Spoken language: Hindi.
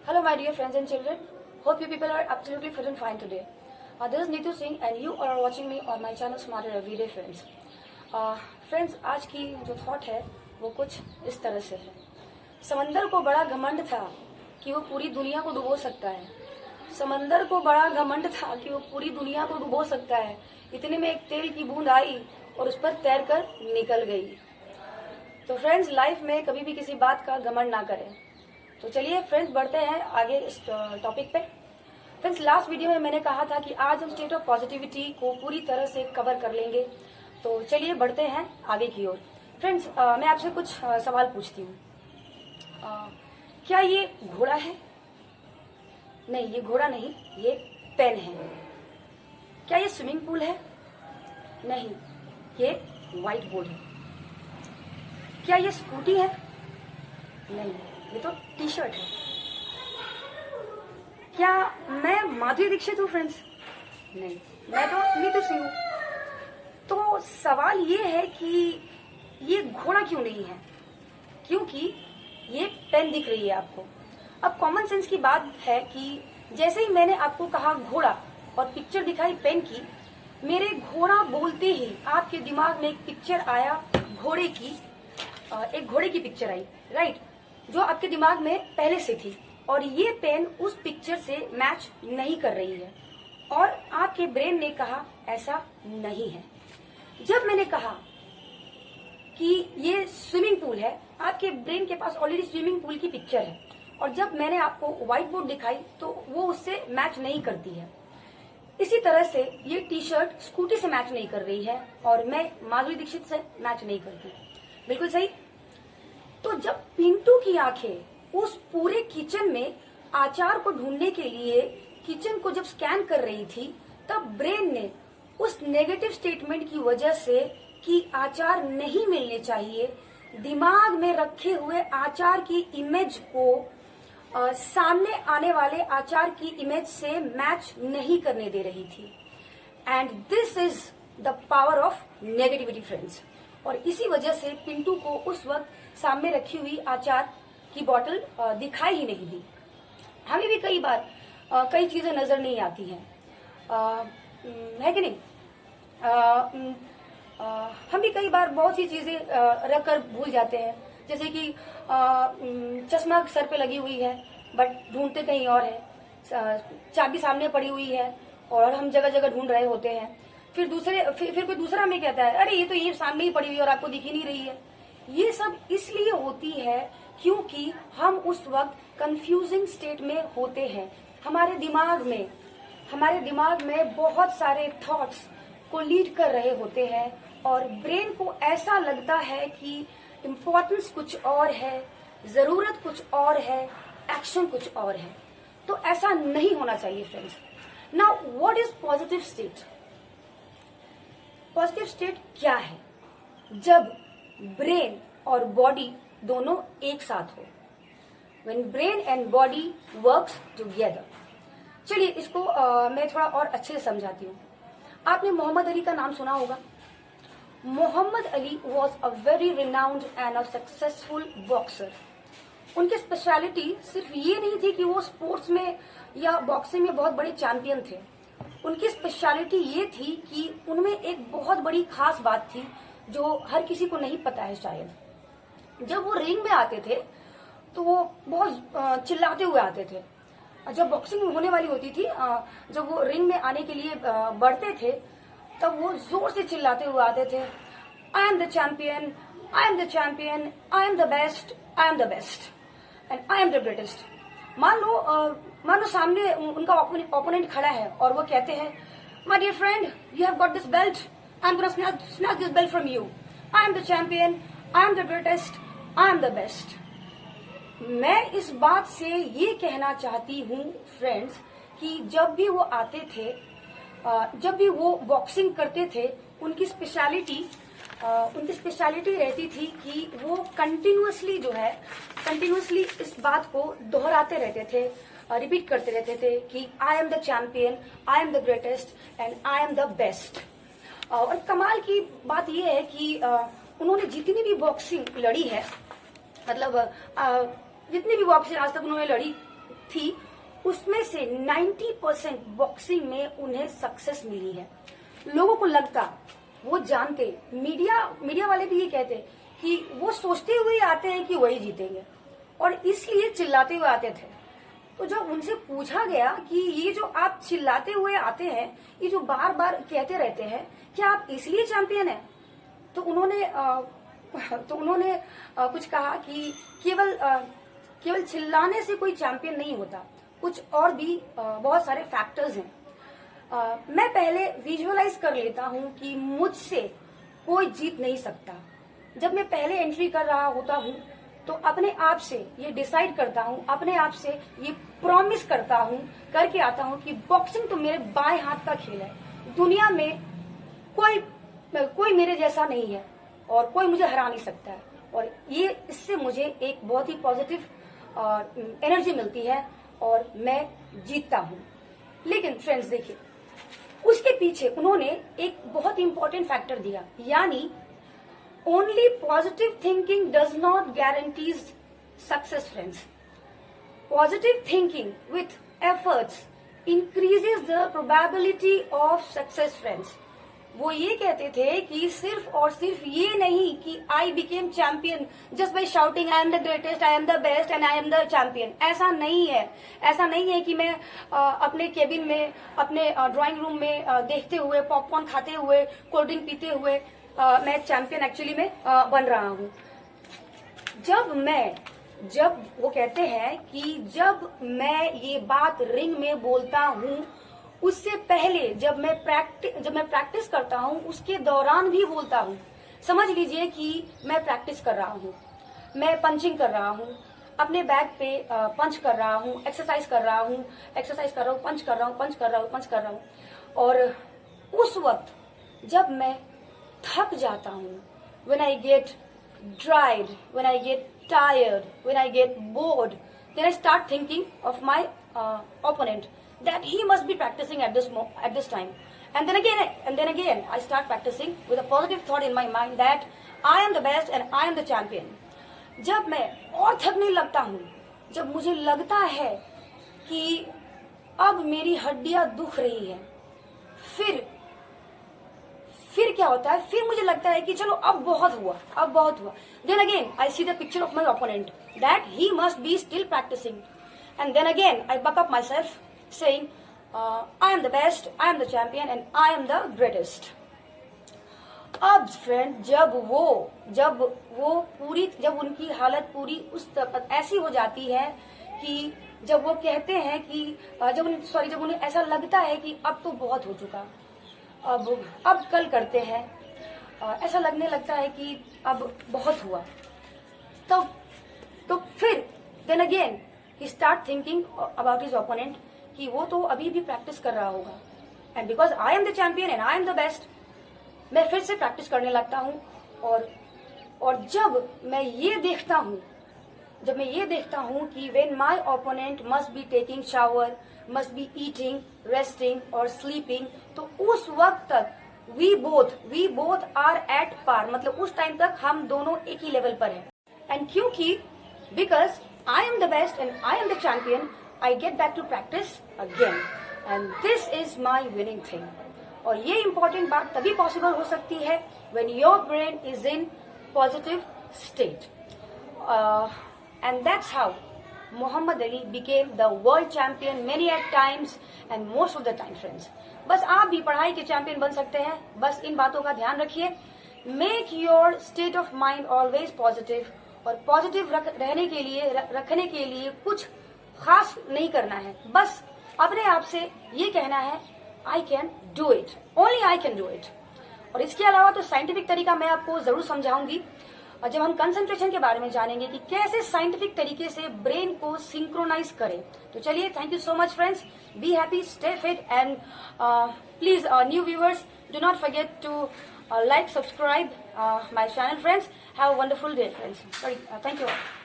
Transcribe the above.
Hello my dear friends and children. Hope you people are absolutely fit and fine today. This is Neetu Singh and you are watching me on my channel Smarter Everyday Friends. Friends, आज की जो थॉट है वो कुछ इस तरह से है। समंदर को बड़ा घमंड था कि वो पूरी दुनिया को डुबो सकता है। समंदर को बड़ा घमंड था कि वो पूरी दुनिया को डुबो सकता है। इतने में एक तेल की बूंद आई और उस पर तैर कर निकल गई। तो फ्रेंड्स, लाइफ में कभी भी किसी बात का घमंड ना करें। तो चलिए फ्रेंड्स, बढ़ते हैं आगे इस टॉपिक पे। फ्रेंड्स, लास्ट वीडियो में मैंने कहा था कि आज हम स्टेट ऑफ पॉजिटिविटी को पूरी तरह से कवर कर लेंगे। तो चलिए बढ़ते हैं आगे की ओर। फ्रेंड्स, मैं आपसे कुछ सवाल पूछती हूँ। क्या ये घोड़ा है? नहीं, ये घोड़ा नहीं, ये पेन है। क्या ये स्विमिंग पूल है? नहीं, ये व्हाइट बोर्ड है। क्या ये स्कूटी है? नहीं, ये तो टी शर्ट है। क्या मैं माधुरी दीक्षित हूँ फ्रेंड्स? नहीं, मैं तो नीतू सिंह हूँ। तो सवाल ये है कि ये घोड़ा क्यों नहीं है? क्योंकि ये पेन दिख रही है आपको। अब कॉमन सेंस की बात है कि जैसे ही मैंने आपको कहा घोड़ा और पिक्चर दिखाई पेन की, मेरे घोड़ा बोलते ही आपके दिमाग में एक पिक्चर आया घोड़े की, एक घोड़े की पिक्चर आई, राइट, जो आपके दिमाग में पहले से थी। और ये पेन उस पिक्चर से मैच नहीं कर रही है और आपके ब्रेन ने कहा ऐसा नहीं है। जब मैंने कहा कि ये स्विमिंग पूल है, आपके ब्रेन के पास ऑलरेडी स्विमिंग पूल की पिक्चर है। और जब मैंने आपको व्हाइट बोर्ड दिखाई तो वो उससे मैच नहीं करती है। इसी तरह से ये टी शर्ट स्कूटी से मैच नहीं कर रही है और मैं माधुरी दीक्षित से मैच नहीं करती। बिल्कुल सही। तो जब पिंटू की आंखें उस पूरे किचन में आचार को ढूंढने के लिए किचन को जब स्कैन कर रही थी, तब ब्रेन ने उस नेगेटिव स्टेटमेंट की वजह से कि आचार नहीं मिलने चाहिए, दिमाग में रखे हुए आचार की इमेज को सामने आने वाले आचार की इमेज से मैच नहीं करने दे रही थी। And this is the power of negativity friends. और इसी वजह से पिंटू को उस वक्त सामने रखी हुई आचार की बोतल दिखाई ही नहीं दी। हमें भी कई बार कई चीजें नजर नहीं आती हैं, है कि नहीं? हम भी कई बार बहुत सी चीजें रख कर भूल जाते हैं। जैसे कि चश्मा सर पे लगी हुई है बट ढूंढते कहीं और है, चाबी सामने पड़ी हुई है और हम जगह जगह ढूंढ रहे होते हैं। फिर कोई दूसरा हमें कहता है अरे ये तो ये सामने ही पड़ी हुई है और आपको दिख ही नहीं रही है। ये सब इसलिए होती है क्योंकि हम उस वक्त कंफ्यूजिंग स्टेट में होते हैं। हमारे दिमाग में बहुत सारे थॉट्स को लीड कर रहे होते हैं और ब्रेन को ऐसा लगता है कि इम्पोर्टेंस कुछ और है, जरूरत कुछ और है, एक्शन कुछ और है। तो ऐसा नहीं होना चाहिए friends. Now what is positive state? Positive state क्या है? जब ब्रेन और बॉडी दोनों एक साथ हो, when brain and body works together. चलिए इसको मैं थोड़ा और अच्छे से समझाती हूँ। आपने मोहम्मद अली का नाम सुना होगा। Muhammad Ali was a very renowned and a successful boxer. उनकी स्पेशलिटी सिर्फ ये नहीं थी कि वो स्पोर्ट्स में या बॉक्सिंग में बहुत बड़े चैंपियन थे। उनकी स्पेशलिटी ये थी कि उनमें एक बहुत बड़ी खास बात थी जो हर किसी को नहीं पता है शायद। जब वो रिंग में आते थे तो वो बहुत चिल्लाते हुए आते थे। जब बॉक्सिंग होने वाली होती थी, जब वो रिंग में आने के लिए बढ़ते थे, तब वो जोर से चिल्लाते हुए आते थे, आई am the champion, I am the champion, I am the best, I am the best and I am the greatest. मान लो सामने उनका ओपोनेंट खड़ा है और वो कहते हैं, my dear friend, you have got this belt, I am gonna snatch this belt from you, I am the champion, I am the greatest, I am the best. मैं इस बात से ये कहना चाहती हूँ फ्रेंड्स कि जब भी वो आते थे, जब भी वो बॉक्सिंग करते थे, उनकी स्पेशलिटी रहती थी कि वो कंटिन्यूअसली इस बात को दोहराते रहते थे, रिपीट करते रहते थे कि आई am the champion, I am the greatest and I am the best. और कमाल की बात यह है कि उन्होंने जितनी भी बॉक्सिंग लड़ी है, मतलब जितनी भी बॉक्सिंग आज तक उन्होंने लड़ी थी उसमें से 90% बॉक्सिंग में उन्हें सक्सेस मिली है। लोगों को लगता, वो जानते, मीडिया वाले भी ये कहते कि वो सोचते हुए आते हैं कि वही जीतेंगे और इसलिए चिल्लाते हुए आते थे। तो जब उनसे पूछा गया कि ये जो आप चिल्लाते हुए आते हैं, ये जो बार बार कहते रहते हैं, क्या आप इसलिए चैंपियन हैं? तो उन्होंने कुछ कहा कि केवल चिल्लाने से कोई चैंपियन नहीं होता, कुछ और भी बहुत सारे फैक्टर्स हैं। मैं पहले विजुअलाइज कर लेता हूँ कि मुझसे कोई जीत नहीं सकता। जब मैं पहले एंट्री कर रहा होता हूँ तो अपने आप से ये डिसाइड करता हूँ, अपने आप से ये प्रॉमिस करके आता हूँ कि बॉक्सिंग तो मेरे बाएं हाथ का खेल है। दुनिया में कोई मेरे जैसा नहीं है और कोई मुझे हरा नहीं सकता है। और ये इससे मुझे एक बहुत ही पॉजिटिव एनर्जी मिलती है और मैं जीतता हूँ। लेकिन फ्रेंड्स देखिए, उसके पीछे उन्होंने एक बहुत इंपॉर्टेंट फैक्टर दिया, यानी only positive thinking does not guarantees success friends. Positive thinking with efforts increases the probability of success friends. वो ये कहते थे कि सिर्फ और सिर्फ ये नहीं कि I became champion just by shouting I am the greatest, I am the best and I am the champion. ऐसा नहीं है कि मैं अपने केबिन में, अपने ड्राइंग रूम में देखते हुए, पॉपकॉर्न खाते हुए, कोल्ड ड्रिंक पीते हुए मैं चैंपियन एक्चुअली में बन रहा हूँ। जब वो कहते हैं कि जब मैं ये बात रिंग में बोलता हूँ, उससे पहले जब मैं प्रैक्टिस करता हूँ, उसके दौरान भी बोलता हूँ। समझ लीजिए कि मैं प्रैक्टिस कर रहा हूँ, मैं पंचिंग कर रहा हूँ, अपने बैक पे पंच कर रहा हूँ, एक्सरसाइज कर रहा हूँ, पंच कर रहा हूँ। और उस वक्त जब मैं थक जाता हूँ, when I get dried, when I get tired, when I get bored, then I start thinking of my opponent, that he must be practicing at this time, and then again I start practicing with a positive thought in my mind that I am the best and I am the champion. जब मैं और थकने लगता हूँ, जब मुझे लगता है कि अब मेरी हड्डियां दुख रही है, फिर क्या होता है, फिर मुझे लगता है कि चलो अब बहुत हुआ। Then again I see the picture of my opponent that he must be still practicing, and then again I buck up myself saying I am the best, I am the champion and I am the greatest. अब फ्रेंड जब उनकी हालत पूरी ऐसी हो जाती है कि जब वो कहते हैं कि जब उन्हें ऐसा लगता है कि अब तो बहुत हो चुका, अब कल करते हैं, ऐसा लगने लगता है कि अब बहुत हुआ, तो फिर then again he start thinking about his opponent कि वो तो अभी भी प्रैक्टिस कर रहा होगा, and because I am the champion and I am the best, मैं फिर से प्रैक्टिस करने लगता हूँ। और जब मैं ये देखता हूँ कि when my opponent must be taking shower, must be eating, resting और sleeping, तो उस वक्त तक we both are at par, मतलब उस टाइम तक हम दोनों एक ही लेवल पर हैं। एंड क्योंकि because I am the best and I am the champion, I get back to practice again, and this is my winning thing. और ये important बात तभी possible हो सकती है when your brain is in positive state, and that's how Muhammad Ali became the world champion many at times and most of the time friends. बस आप भी पढ़ाई के चैंपियन बन सकते हैं, बस इन बातों का ध्यान रखिए। Make your state of mind always positive, और पॉजिटिव रखने के लिए कुछ खास नहीं करना है, बस अपने आप से ये कहना है I can do it, only I can do it. और इसके अलावा तो साइंटिफिक तरीका मैं आपको जरूर समझाऊंगी जब हम कंसंट्रेशन के बारे में जानेंगे कि कैसे साइंटिफिक तरीके से ब्रेन को सिंक्रोनाइज करें। तो चलिए, thank you so much friends, be happy, stay fit and please new viewers do not forget to like, subscribe my channel friends. Have a wonderful day friends. Thank you all.